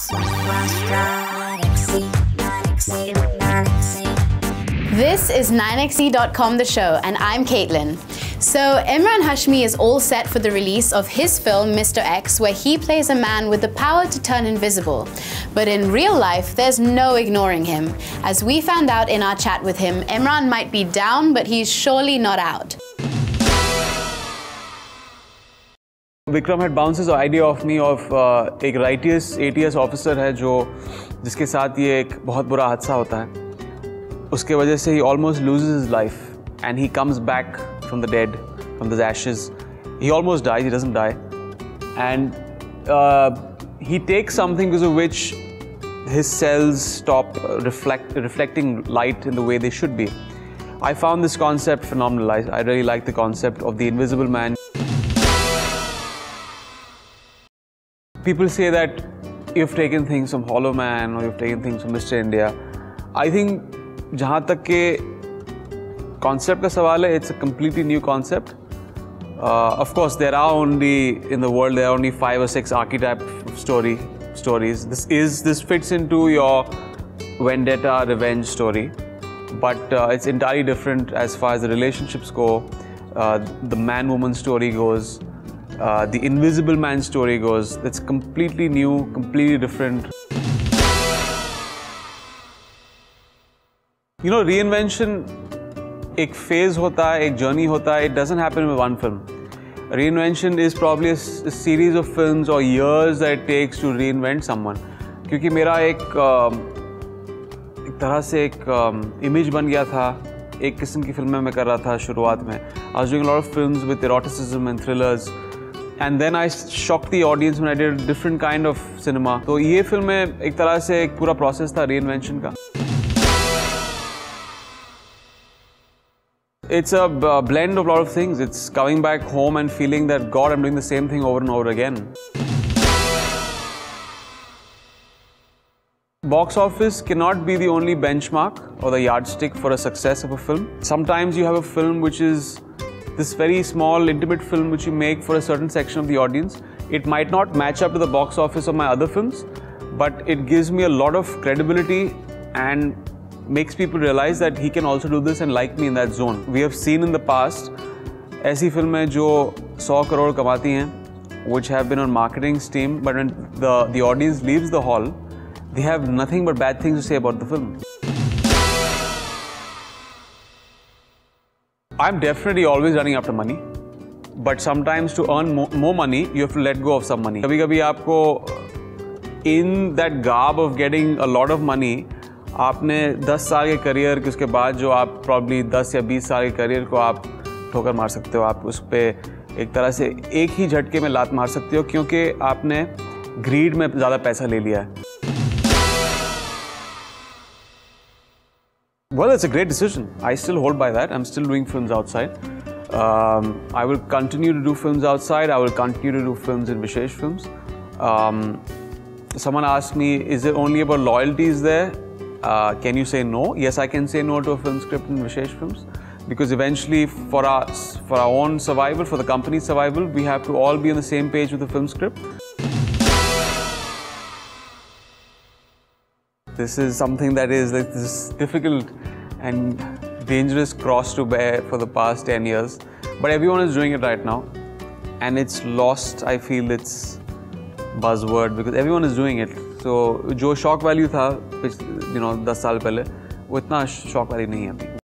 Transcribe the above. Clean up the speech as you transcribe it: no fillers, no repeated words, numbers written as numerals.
This is 9xe.com the show, and I'm Caitlin. So Emraan Hashmi is all set for the release of his film MR.X, where he plays a man with the power to turn invisible. But in real life, there's no ignoring him. As we found out in our chat with him, Emraan might be down, but he's surely not out. Vikram had bounced his idea off me of एक righteous ATS officer है जिसके साथ ये एक बहुत बुरा हादसा होता है. उसके वजह से he almost loses his life and he comes back from the dead, from the ashes. He almost dies, he doesn't die. And he takes something because of which his cells stop reflecting light in the way they should be. I found this concept phenomenal. I really like the concept of the invisible man. People say that you've taken things from Hollow Man or you've taken things from Mr. India. I think जहाँ तक के concept का सवाल है, it's a completely new concept. Of course, there are only in the world there are only 5 or 6 archetype stories. This fits into your vendetta revenge story, but it's entirely different as far as the relationships go. The man-woman story goes. The invisible man story goes. That's completely new, completely different. You know, reinvention एक phase होता है, एक journey होता है. It doesn't happen with one film. Reinvention is probably a series of films or years that it takes to reinvent someone. क्योंकि मेरा एक तरह से एक image बन गया था. एक किस्म की फिल्में मैं कर रहा था शुरुआत में. I was doing a lot of films with eroticism and thrillers. And then I shocked the audience when I did a different kind of cinema. तो ये फिल्म में एक तरह से एक पूरा process था reinvention का. It's a blend of a lot of things. It's coming back home and feeling that, God, I'm doing the same thing over and over again. Box office cannot be the only benchmark or the yardstick for a success of a film. Sometimes you have a film which is this very small, intimate film which you make for a certain section of the audience. It might not match up to the box office of my other films, but it gives me a lot of credibility and makes people realize that he can also do this and like me in that zone. We have seen in the past ऐसी फिल्में जो 100 करोड़ कमाती हैं, which have been on marketing steam, but when the audience leaves the hall, they have nothing but bad things to say about the film. I'm definitely always running after money, but sometimes to earn more money, you have to let go of some money. कभी-कभी आपको in that garb of getting a lot of money, आपने 10 साल के career के उसके बाद जो आप probably 10 या 20 साल के करियर को आप ठोकर मार सकते हो. आप उस पे एक तरह से एक ही झटके में लात मार सकते हो क्योंकि आपने ग्रीड में ज़्यादा पैसा ले लिया है. Well, it's a great decision. I still hold by that. I'm still doing films outside. I will continue to do films outside. I will continue to do films in Vishesh films. Someone asked me, is it only about loyalties there? Can you say no? Yes, I can say no to a film script in Vishesh films because eventually for our own survival, for the company's survival, we have to all be on the same page with the film script. This is something that is like this difficult and dangerous cross to bear for the past 10 years. But everyone is doing it right now. And it's lost, I feel, its buzzword because everyone is doing it. So, जो shock value था, 10 साल पहले, वो इतना shock value नहीं है अभी.